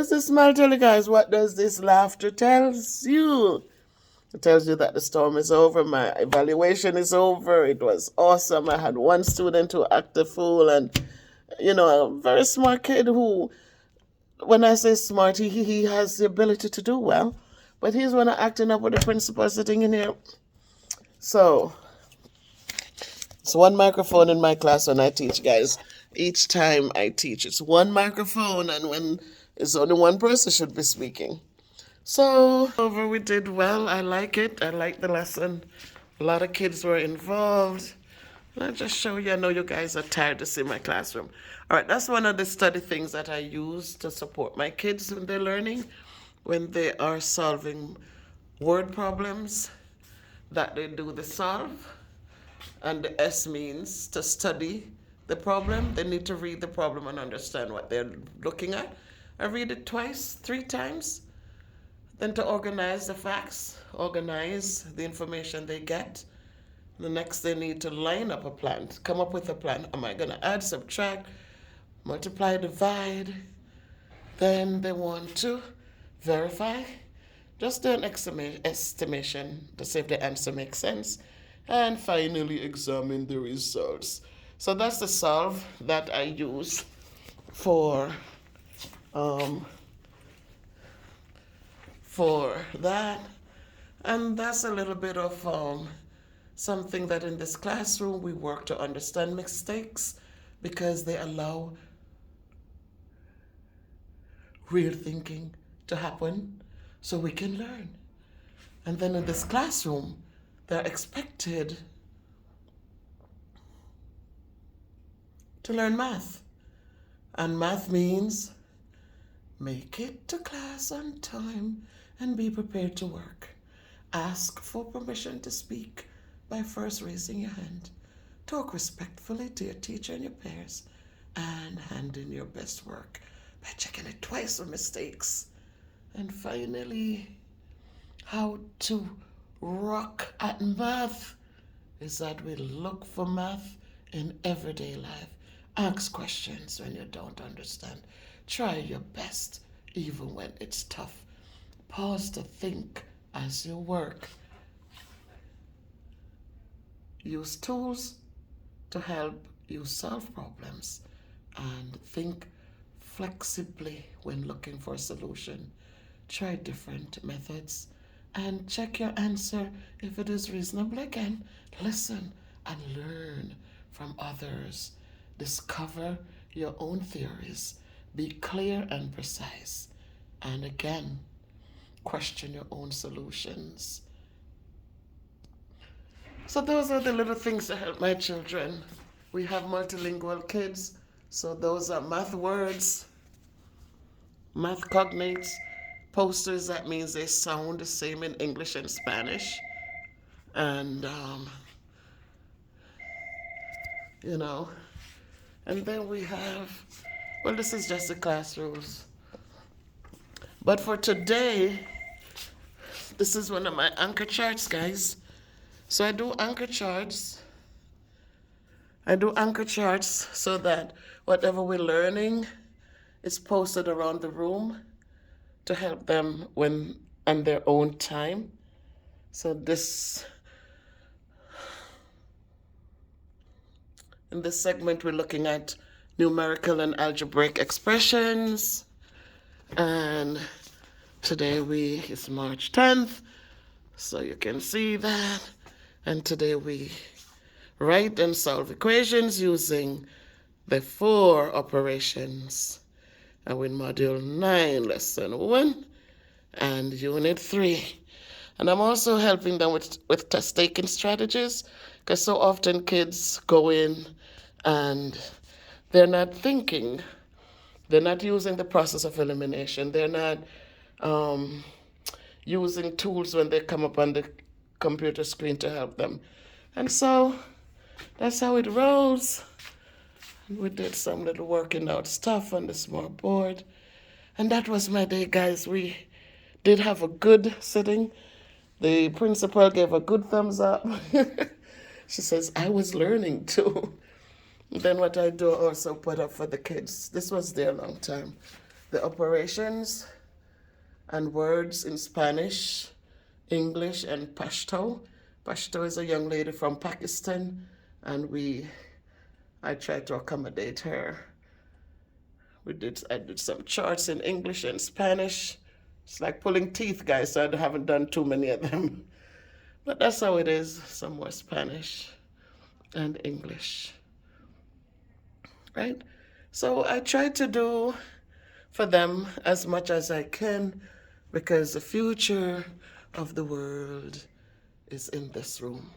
does this smile tell you guys? What does this laughter tells you? It tells you that the storm is over. My evaluation is over. It was awesome. I had one student who acted a fool, and a very smart kid who, when I say smart, he has the ability to do well, but he's one acting up with the principal sitting in here. So it's one microphone in my class when I teach, guys. Each time I teach, it's one microphone, and when it's only one person should be speaking. So, over, we did well. I like it. I like the lesson. A lot of kids were involved. I'll just show you. I know you guys are tired to see my classroom. All right, that's one of the study things that I use to support my kids when they're learning, when they are solving word problems, that they do the solve. And the S means to study the problem. They need to read the problem and understand what they're looking at. I read it twice, 3 times. Then to organize the facts, organize the information they get. The next, they need to line up a plan, come up with a plan. Am I going to add, subtract, multiply, divide? Then they want to verify, just do an estimation to see if the answer makes sense, and finally examine the results. So that's the solve that I use for that. And that's a little bit of something that in this classroom we work to understand mistakes, because they allow real thinking to happen so we can learn. And then in this classroom, they're expected to learn math. And math means make it to class on time and be prepared to work. Ask for permission to speak by first raising your hand. Talk respectfully to your teacher and your peers, and hand in your best work by checking it twice for mistakes. And finally, how to rock at math is that we look for math in everyday life. Ask questions when you don't understand. Try your best even when it's tough. Pause to think as you work. Use tools to help you solve problems, and think flexibly when looking for a solution. Try different methods and check your answer if it is reasonable. Again, listen and learn from others. Discover your own theories. Be clear and precise. And again, question your own solutions. So those are the little things that help my children. We have multilingual kids, so those are math words, math cognates, posters. That means they sound the same in English and Spanish. And, and then we have, well, this is just the classrooms. But for today, this is one of my anchor charts, guys. So I do anchor charts. So that whatever we're learning is posted around the room to help them when on their own time. So in this segment, we're looking at numerical and algebraic expressions. And today it's March 10th, so you can see that. And today we write and solve equations using the 4 operations. And we're in Module 9, Lesson 1, and Unit 3. And I'm also helping them with test-taking strategies, because so often kids go in and they're not thinking. They're not using the process of elimination. They're not using tools when they come up on the computer screen to help them. And so that's how it rolls. We did some little working out stuff on the smart board. And that was my day, guys. We did have a good sitting. The principal gave a good thumbs up. She says, I was learning too. Then what I do also put up for the kids. This was there a long time. the operations and words in Spanish, English, and Pashto. Pashto is a young lady from Pakistan, and I tried to accommodate her. I did some charts in English and Spanish. It's like pulling teeth, guys, so I haven't done too many of them. But that's how it is, some more Spanish and English, right? So I try to do for them as much as I can, because the future of the world is in this room.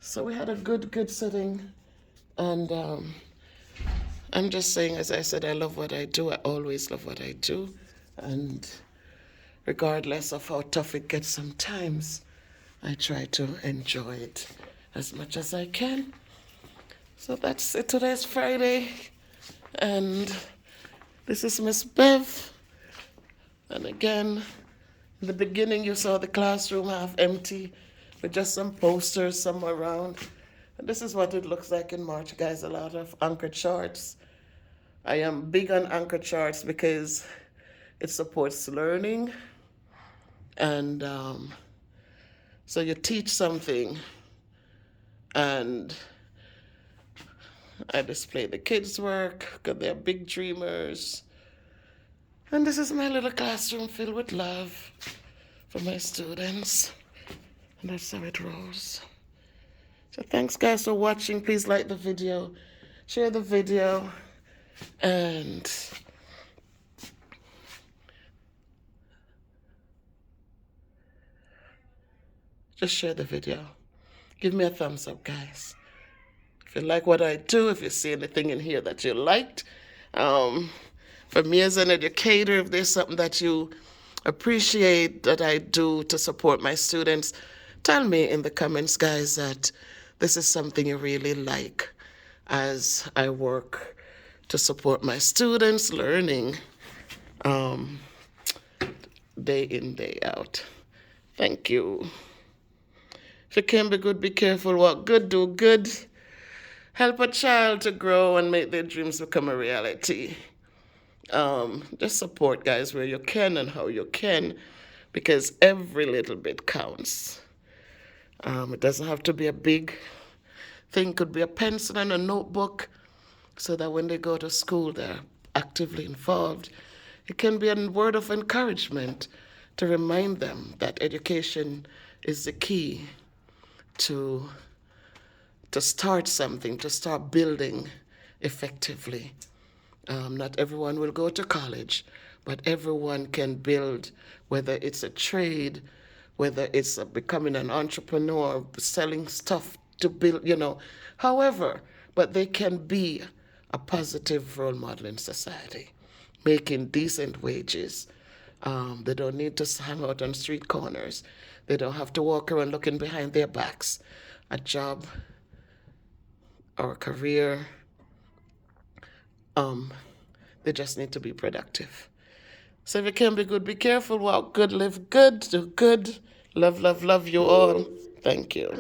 So we had a good sitting, and I'm just saying, as I said, I love what I do. I always love what I do, and regardless of how tough it gets sometimes, I try to enjoy it as much as I can. So that's it. Today's Friday, and this is Miss Bev. And again, in the beginning, you saw the classroom half empty with just some posters somewhere around. And this is what it looks like in March, guys. A lot of anchor charts. I am big on anchor charts because it supports learning. And so you teach something, and I display the kids' work because they're big dreamers. And this is my little classroom filled with love for my students. And that's how it rolls. So thanks, guys, for watching. Please like the video, share the video, and just share the video. Give me a thumbs up, guys. If you like what I do, if you see anything in here that you liked, for me as an educator, if there's something that you appreciate that I do to support my students, tell me in the comments, guys, that this is something you really like as I work to support my students' learning day in, day out. Thank you. If you can be good, be careful, walk good, do good. Help a child to grow and make their dreams become a reality. Just support, guys, where you can and how you can, because every little bit counts. It doesn't have to be a big thing. It could be a pencil and a notebook, so that when they go to school, they're actively involved. It can be a word of encouragement to remind them that education is the key to start something, to start building effectively. Not everyone will go to college, but everyone can build, whether it's a trade, whether it's becoming an entrepreneur, selling stuff to build, however, but they can be a positive role model in society, making decent wages. They don't need to hang out on street corners. They don't have to walk around looking behind their backs. A job or a career, they just need to be productive. So if you can be good, be careful, walk good, live good, do good. Love, love, love you all. Thank you.